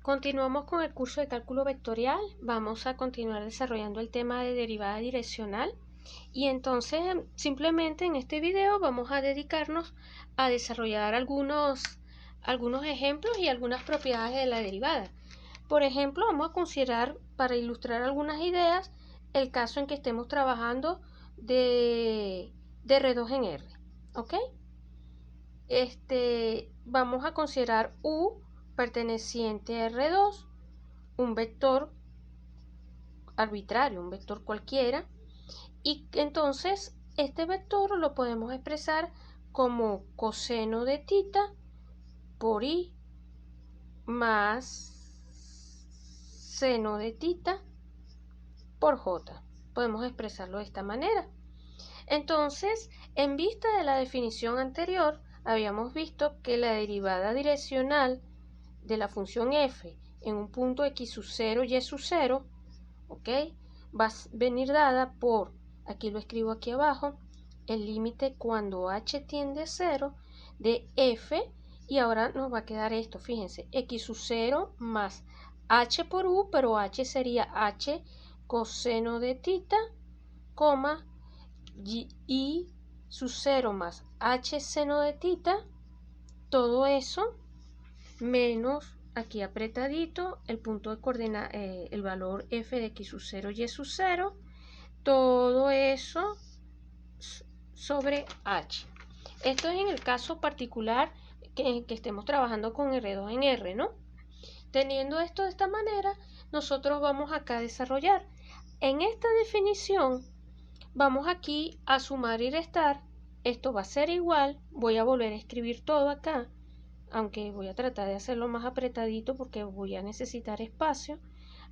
Continuamos con el curso de cálculo vectorial. Vamos a continuar desarrollando el tema de derivada direccional. Y entonces simplemente en este video vamos a dedicarnos a desarrollar algunos ejemplos y algunas propiedades de la derivada. Por ejemplo, vamos a considerar, para ilustrar algunas ideas, el caso en que estemos trabajando de R2 en R. ¿Ok? Vamos a considerar U perteneciente a R2, un vector arbitrario, un vector cualquiera, y entonces este vector lo podemos expresar como coseno de tita por i más seno de tita por j. Podemos expresarlo de esta manera. Entonces, en vista de la definición anterior, habíamos visto que la derivada direccional de la función f en un punto x sub 0 y sub 0, ¿ok?, va a venir dada por, aquí lo escribo aquí abajo, el límite cuando h tiende a 0 de f, y ahora nos va a quedar esto, fíjense, x sub 0 más h por u, pero h sería h coseno de tita, coma, y sub 0 más h seno de tita, todo eso menos aquí apretadito el punto de coordenada, el valor f de x sub 0 y sub 0, todo eso sobre h. Esto es en el caso particular que estemos trabajando con R2 en R, ¿no? Teniendo esto de esta manera, nosotros vamos acá a desarrollar. En esta definición, vamos aquí a sumar y restar. Esto va a ser igual, voy a volver a escribir todo acá, aunque voy a tratar de hacerlo más apretadito porque voy a necesitar espacio.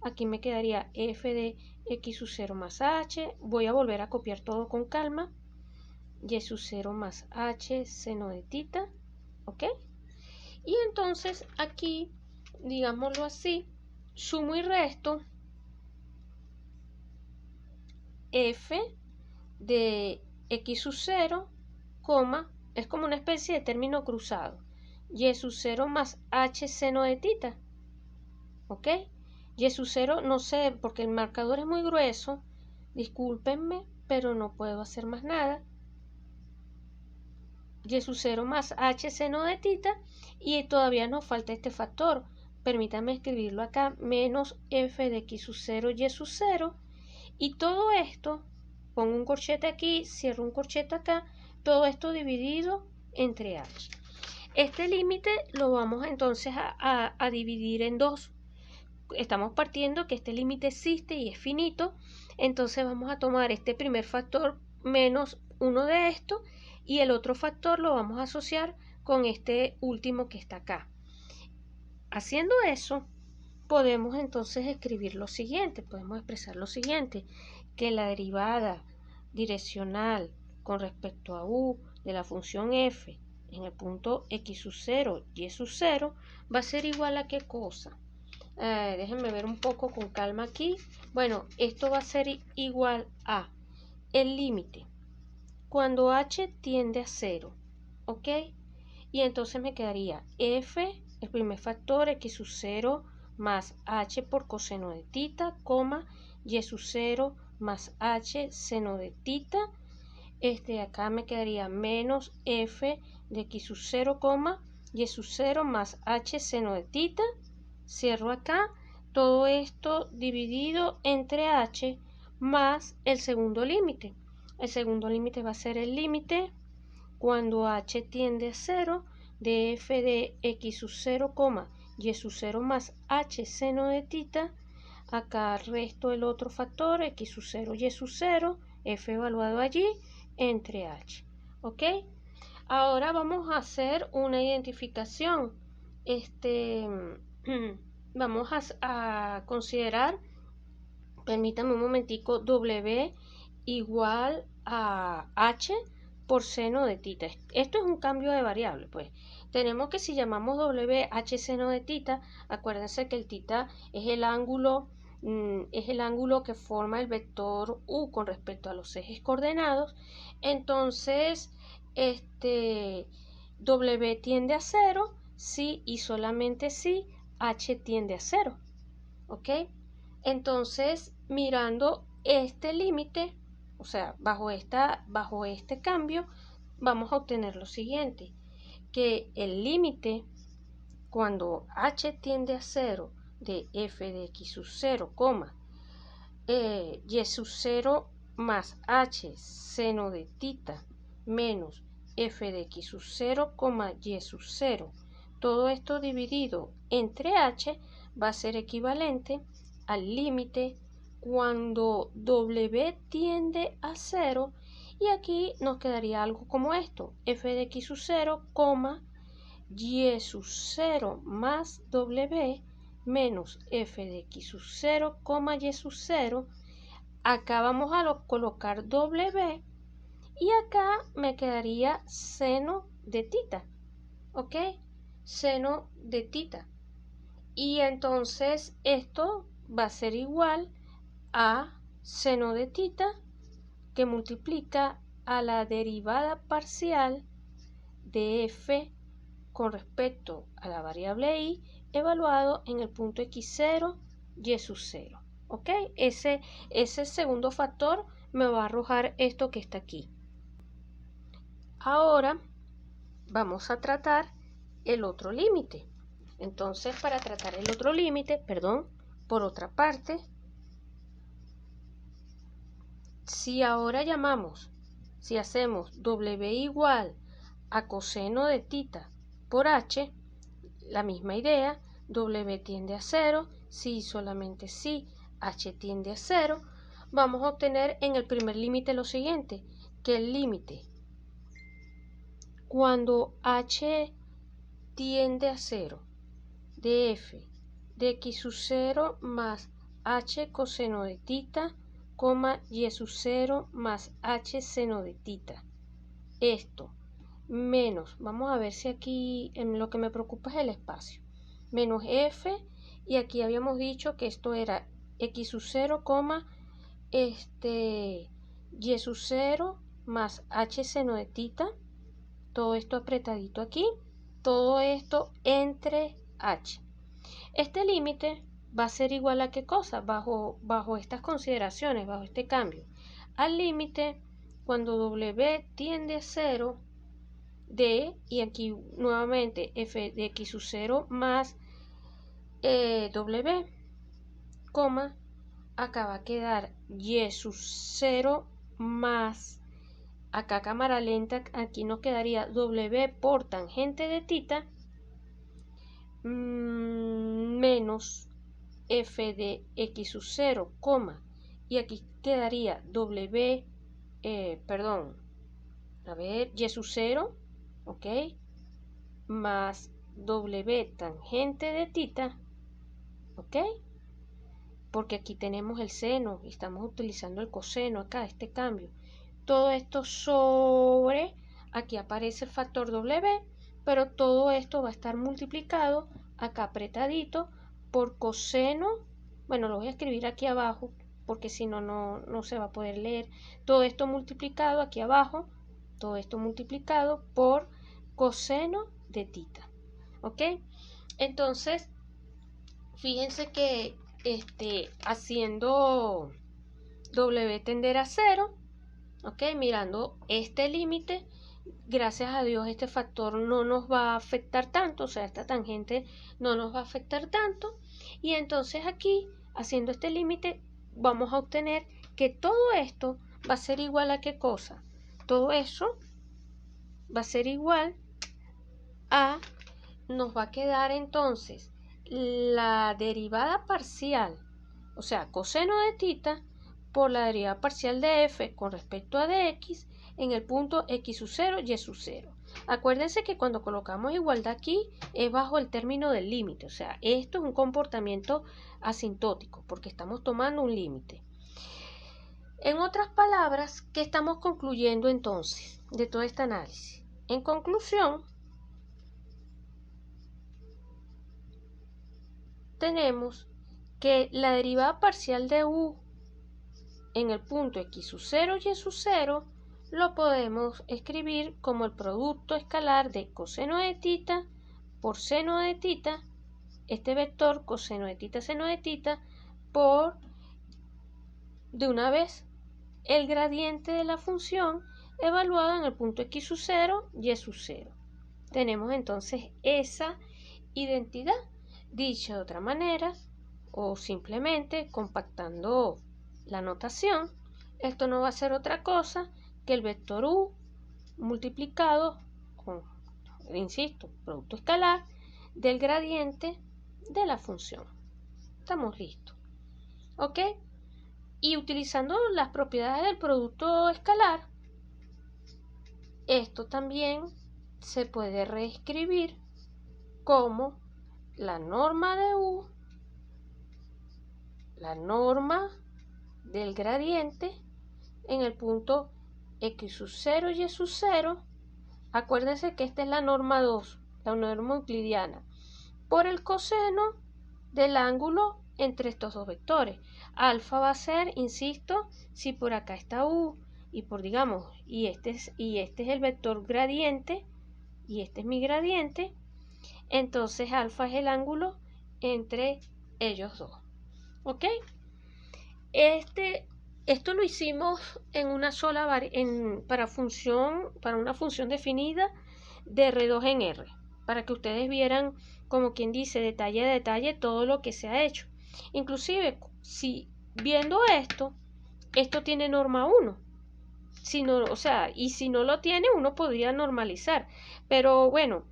Aquí me quedaría f de x sub 0 más h, voy a volver a copiar todo con calma, y sub 0 más h seno de tita, ¿ok? Y entonces aquí, digámoslo así, sumo y resto f de x sub 0, es como una especie de término cruzado, y sub 0 más h seno de tita, ¿ok? Y sub 0 no sé, porque el marcador es muy grueso, discúlpenme, pero no puedo hacer más nada. Y sub 0 más h seno de tita, y todavía nos falta este factor, permítanme escribirlo acá, menos f de x sub 0 y sub 0, y todo esto, pongo un corchete aquí, cierro un corchete acá, todo esto dividido entre h. Este límite lo vamos entonces a dividir en dos. Estamos partiendo que este límite existe y es finito, entonces vamos a tomar este primer factor menos uno de estos, y el otro factor lo vamos a asociar con este último que está acá. Haciendo eso, podemos entonces escribir lo siguiente, podemos expresar lo siguiente, que la derivada direccional con respecto a u de la función f en el punto x sub 0 y sub 0 va a ser igual a ¿qué cosa? Déjenme ver un poco con calma aquí. Bueno, esto va a ser igual a el límite cuando h tiende a 0, ¿ok? Y entonces me quedaría f, el primer factor, x sub 0 más h por coseno de tita, coma, y sub 0 más h seno de tita. Acá me quedaría menos f de x sub 0, y sub 0 más h seno de tita. Cierro acá, todo esto dividido entre h más el segundo límite. El segundo límite va a ser el límite cuando h tiende a 0 de f de x sub 0, y sub 0 más h seno de tita. Acá resto el otro factor, x sub 0 y sub 0, f evaluado allí, entre h. ¿Ok? Ahora vamos a hacer una identificación. Vamos a considerar, permítanme un momentico, w igual a h por seno de tita. Esto es un cambio de variable, pues. Tenemos que si llamamos w h seno de tita, acuérdense que el tita es el ángulo que forma el vector u con respecto a los ejes coordenados. Entonces, w tiende a 0 si y solamente si h tiende a 0. ¿Ok? Entonces, mirando este límite, o sea, bajo este cambio, vamos a obtener lo siguiente, que el límite cuando h tiende a 0 de f de x sub 0, y sub 0 más h seno de tita menos f de x sub 0, y sub 0. Todo esto dividido entre h va a ser equivalente al límite cuando w tiende a 0, y aquí nos quedaría algo como esto, f de x sub 0, y sub 0 más w menos f de x sub 0, y sub 0. Acá vamos a colocar w y acá me quedaría seno de tita, ¿ok? Seno de tita. Y entonces esto va a ser igual a seno de tita que multiplica a la derivada parcial de f con respecto a la variable y evaluado en el punto x0, y sub 0. ¿Ok? Ese segundo factor me va a arrojar esto que está aquí. Ahora vamos a tratar el otro límite. Entonces, para tratar el otro límite, por otra parte, si hacemos w igual a coseno de tita por h, la misma idea, w tiende a 0, si solamente si h tiende a 0, vamos a obtener en el primer límite lo siguiente, que el límite cuando h tiende a 0 de f de x sub 0 más h coseno de tita, y sub 0 más h seno de tita. Esto menos, vamos a ver si aquí lo que me preocupa es el espacio, menos f, y aquí habíamos dicho que esto era x sub 0, y sub 0 más h seno de tita, todo esto apretadito aquí, todo esto entre h. Este límite va a ser igual a ¿qué cosa? Bajo estas consideraciones, bajo este cambio, al límite cuando w tiende a 0 de, y aquí nuevamente f de x sub 0 más w, acá va a quedar y sub 0 más, acá cámara lenta, aquí nos quedaría w por tangente de tita menos f de x sub 0, y aquí quedaría w, y sub 0, ¿ok? Más w tangente de tita, ¿ok? Porque aquí tenemos el seno y estamos utilizando el coseno acá, este cambio. Todo esto sobre, aquí aparece el factor w, pero todo esto va a estar multiplicado acá apretadito por coseno. Bueno, lo voy a escribir aquí abajo porque si no, no se va a poder leer. Todo esto multiplicado aquí abajo, todo esto multiplicado por coseno de tita. ¿Ok? Entonces, fíjense que haciendo w tender a 0, ¿ok? Mirando este límite, gracias a Dios este factor no nos va a afectar tanto, o sea, esta tangente no nos va a afectar tanto, y entonces aquí, haciendo este límite, vamos a obtener que todo esto va a ser igual a ¿qué cosa? Todo eso va a ser igual a, nos va a quedar entonces la derivada parcial, o sea, coseno de tita por la derivada parcial de f con respecto a dx en el punto x sub 0, y sub 0. Acuérdense que cuando colocamos igualdad aquí es bajo el término del límite, o sea, esto es un comportamiento asintótico porque estamos tomando un límite. En otras palabras, ¿qué estamos concluyendo entonces de todo este análisis? En conclusión, tenemos que la derivada parcial de u en el punto x sub 0, y sub 0 lo podemos escribir como el producto escalar de coseno de tita por seno de tita este vector coseno de tita seno de tita por, de una vez, el gradiente de la función evaluado en el punto x sub 0, y sub 0. Tenemos entonces esa identidad. Dicha de otra manera, o simplemente compactando la notación, esto no va a ser otra cosa que el vector u multiplicado con, insisto, producto escalar del gradiente de la función. Estamos listos. ¿Ok? Y utilizando las propiedades del producto escalar, esto también se puede reescribir como la norma de u, la norma del gradiente en el punto x sub 0 y sub 0. Acuérdense que esta es la norma 2, la norma euclidiana, por el coseno del ángulo entre estos dos vectores. Alfa va a ser, insisto, si por acá está u y por, digamos, y este es el vector gradiente y este es mi gradiente, entonces alfa es el ángulo entre ellos dos. ¿Ok? Esto lo hicimos en una sola para una función definida de R2 en R, para que ustedes vieran, como quien dice, detalle a detalle todo lo que se ha hecho. Inclusive, si viendo esto tiene norma 1. Y si no lo tiene, uno podría normalizar. Pero bueno,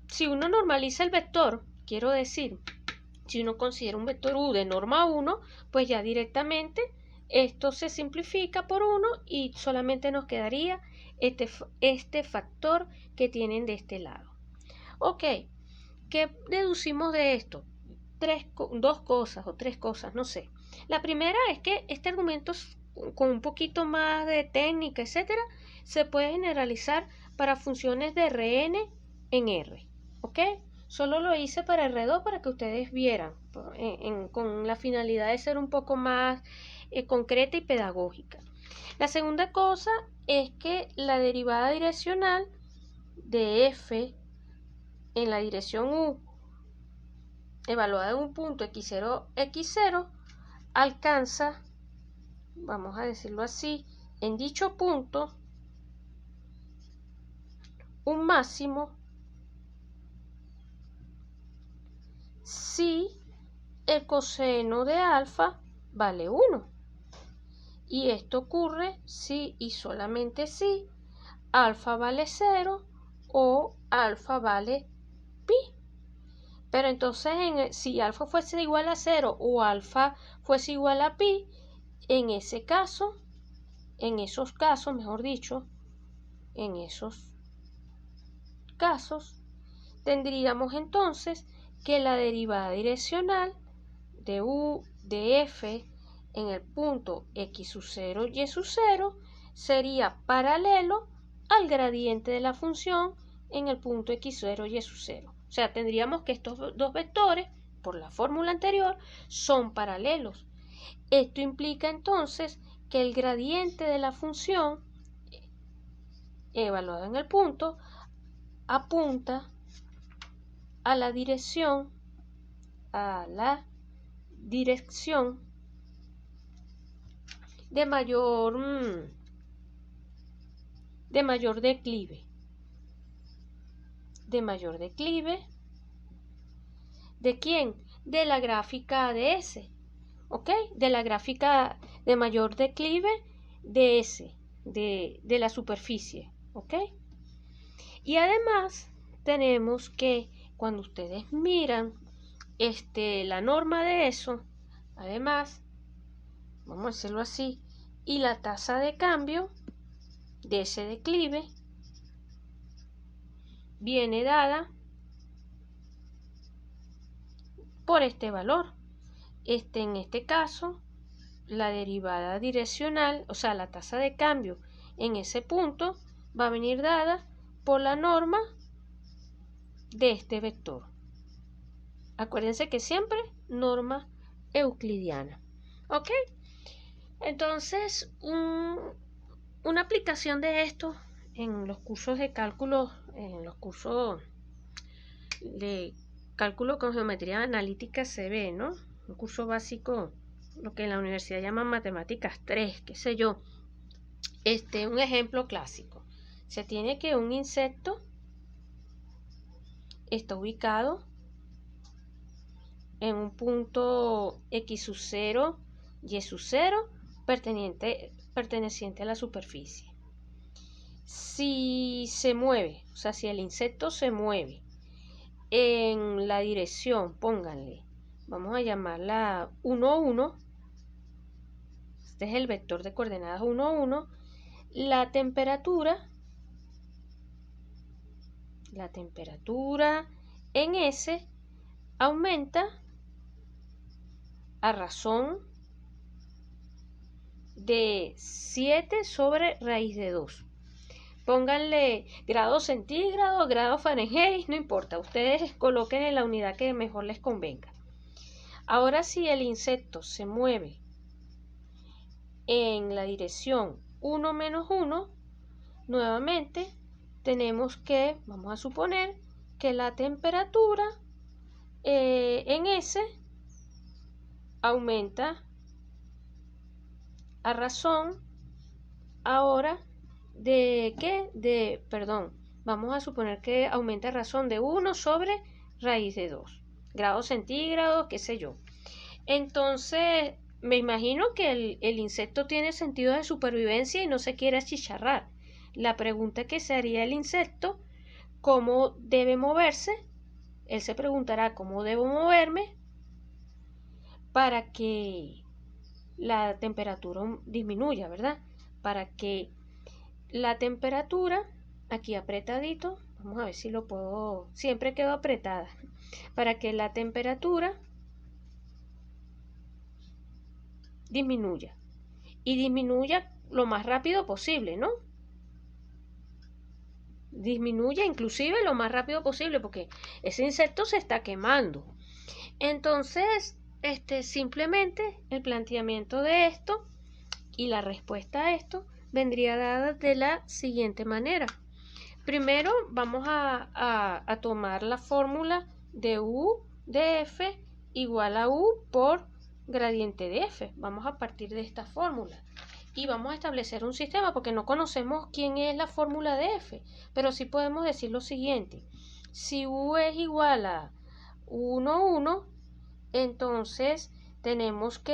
si uno normaliza el vector, quiero decir, si uno considera un vector u de norma 1, pues ya directamente esto se simplifica por 1 y solamente nos quedaría este factor que tienen de este lado. Ok, ¿qué deducimos de esto? Dos cosas o tres cosas, no sé. La primera es que este argumento, con un poquito más de técnica, etcétera, se puede generalizar para funciones de Rn en R. ¿Ok? Solo lo hice para R2 para que ustedes vieran, con la finalidad de ser un poco más concreta y pedagógica. La segunda cosa es que la derivada direccional de f en la dirección u evaluada en un punto x0, x0, alcanza, vamos a decirlo así, en dicho punto, un máximo si el coseno de alfa vale 1. Y esto ocurre si y solamente si alfa vale 0 o alfa vale pi. Pero entonces, si alfa fuese igual a 0 o alfa fuese igual a pi, en esos casos, tendríamos entonces que la derivada direccional de u de f en el punto x sub 0 y sub 0 sería paralelo al gradiente de la función en el punto x0 y sub 0. O sea, tendríamos que estos dos vectores, por la fórmula anterior, son paralelos. Esto implica entonces que el gradiente de la función evaluado en el punto apunta a la dirección de mayor declive. ¿De quién? De la gráfica de S. ¿Ok? De la gráfica de mayor declive de S, de la superficie. ¿Ok? Y además tenemos que cuando ustedes miran la norma de eso, además, vamos a hacerlo así, y la tasa de cambio de ese declive viene dada por este valor. En este caso, la derivada direccional, o sea, la tasa de cambio en ese punto va a venir dada por la norma de este vector. Acuérdense que siempre norma euclidiana. ¿Ok? Entonces, una aplicación de esto en los cursos de cálculo, en los cursos de cálculo con geometría analítica se ve, ¿no? Un curso básico, lo que en la universidad llaman matemáticas 3, qué sé yo. Un ejemplo clásico. Se tiene que un insecto está ubicado en un punto X sub 0, Y sub 0, perteneciente a la superficie. Si se mueve, o sea, si el insecto se mueve en la dirección, pónganle, vamos a llamarla 1, 1, este es el vector de coordenadas 1, 1, la temperatura en S aumenta a razón de 7 sobre raíz de 2. Pónganle grado centígrado, grado Fahrenheit, no importa, ustedes coloquen en la unidad que mejor les convenga. Ahora si el insecto se mueve en la dirección 1 menos 1, nuevamente tenemos que, vamos a suponer que la temperatura en S aumenta a razón ahora de ¿qué? Vamos a suponer que aumenta a razón de 1 sobre raíz de 2 grados centígrados, qué sé yo. Entonces, me imagino que el insecto tiene sentido de supervivencia y no se quiere achicharrar. La pregunta que se haría el insecto, ¿cómo debe moverse? Él se preguntará, ¿cómo debo moverme para que la temperatura disminuya, ¿verdad? Para que la temperatura, aquí apretadito, vamos a ver si lo puedo, siempre quedo apretada, para que la temperatura disminuya y disminuya lo más rápido posible, ¿no? Disminuya inclusive lo más rápido posible porque ese insecto se está quemando. Entonces, simplemente el planteamiento de esto y la respuesta a esto vendría dada de la siguiente manera. Primero vamos a tomar la fórmula de U de F igual a U por gradiente de F. Vamos a partir de esta fórmula y vamos a establecer un sistema porque no conocemos quién es la fórmula de F, pero sí podemos decir lo siguiente. Si U es igual a 1, 1, entonces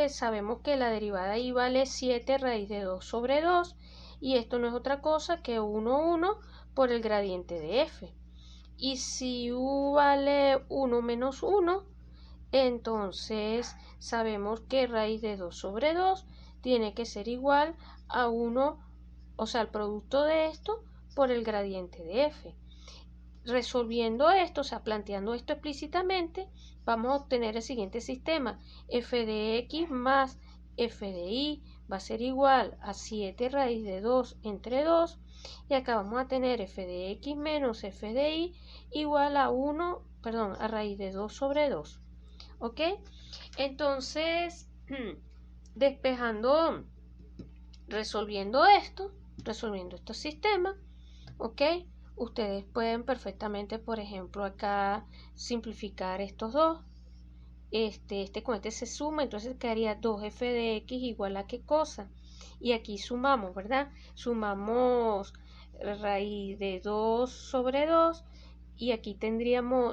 sabemos que la derivada I vale 7 raíz de 2 sobre 2 y esto no es otra cosa que 1, 1 por el gradiente de F. Y si U vale 1 menos 1, entonces sabemos que raíz de 2 sobre 2 tiene que ser igual a 1, o sea, el producto de esto por el gradiente de F. Resolviendo esto, o sea, planteando esto explícitamente, vamos a obtener el siguiente sistema. F de X más F de Y va a ser igual a 7 raíz de 2 entre 2. Y acá vamos a tener F de X menos F de Y igual a a raíz de 2 sobre 2. ¿Ok? Entonces, resolviendo estos sistemas, ¿ok? Ustedes pueden perfectamente, por ejemplo, acá simplificar estos dos. Con este se suma, entonces quedaría 2f de x igual a qué cosa. Y aquí sumamos, ¿verdad? Sumamos raíz de 2 sobre 2 y aquí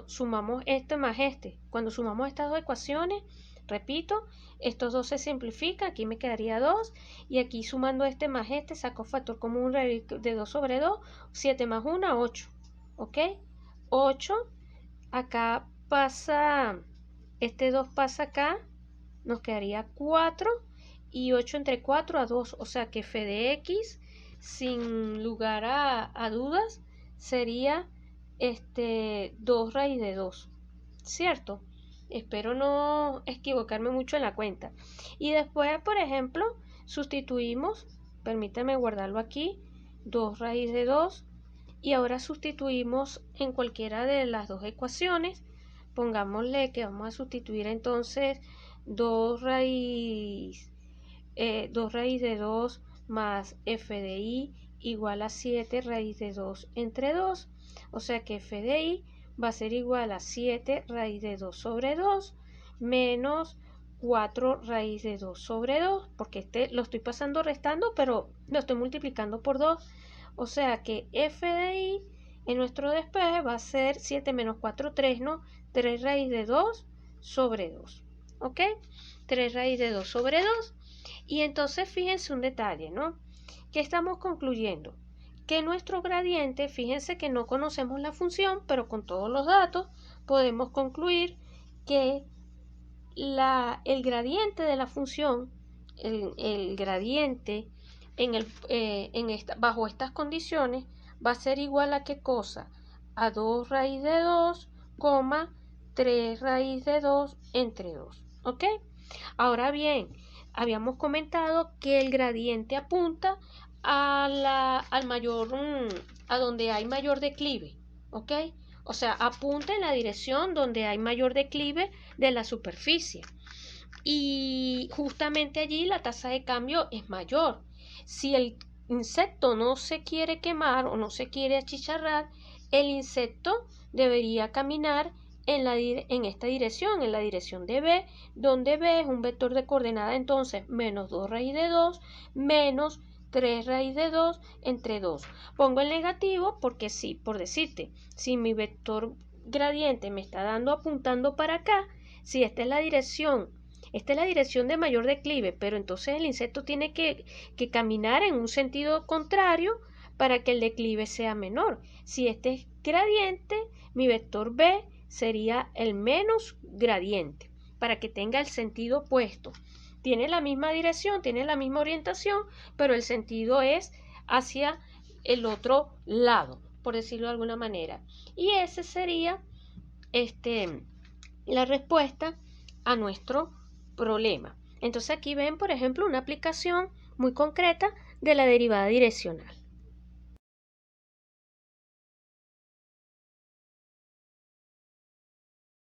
sumamos este más este. Cuando sumamos estas dos ecuaciones, repito, estos dos se simplifican, aquí me quedaría 2 y aquí sumando este más este saco factor común de 2 sobre 2, 7 más 1, 8, ¿ok? 8, acá pasa, este 2 pasa acá, nos quedaría 4 y 8 entre 4 a 2, o sea que f de x, sin lugar a dudas, sería 2 raíz de 2, ¿cierto? Espero no equivocarme mucho en la cuenta. Y después, por ejemplo, sustituimos, permítanme guardarlo aquí, 2 raíz de 2. Y ahora sustituimos en cualquiera de las dos ecuaciones. Pongámosle que vamos a sustituir entonces 2 raíz de 2 más f de y igual a 7 raíz de 2 entre 2. O sea que f de y va a ser igual a 7 raíz de 2 sobre 2 menos 4 raíz de 2 sobre 2, porque este lo estoy pasando restando, pero lo estoy multiplicando por 2. O sea que f de i en nuestro despeje va a ser 7 menos 4, 3, ¿no? 3 raíz de 2 sobre 2. ¿Ok? 3 raíz de 2 sobre 2. Y entonces fíjense un detalle, ¿no? ¿Qué estamos concluyendo? Que nuestro gradiente, fíjense que no conocemos la función, pero con todos los datos podemos concluir que el gradiente de la función, el gradiente bajo estas condiciones va a ser igual a ¿qué cosa? A 2 raíz de 2, 3 raíz de 2 entre 2. ¿Ok? Ahora bien, habíamos comentado que el gradiente apunta a donde hay mayor declive. ¿Ok? O sea, apunta en la dirección donde hay mayor declive de la superficie. Y justamente allí la tasa de cambio es mayor. Si el insecto no se quiere quemar o no se quiere achicharrar, el insecto debería caminar en esta dirección, en la dirección de B, donde B es un vector de coordenada, entonces menos 2 raíz de 2 menos 3 raíz de 2 entre 2. Pongo el negativo porque sí, por decirte, si mi vector gradiente me está apuntando para acá, si esta es la dirección de mayor declive, pero entonces el insecto tiene que caminar en un sentido contrario para que el declive sea menor. Si este es gradiente, mi vector B sería el menos gradiente, para que tenga el sentido opuesto. Tiene la misma dirección, tiene la misma orientación, pero el sentido es hacia el otro lado, por decirlo de alguna manera. Y ese sería la respuesta a nuestro problema. Entonces aquí ven, por ejemplo, una aplicación muy concreta de la derivada direccional.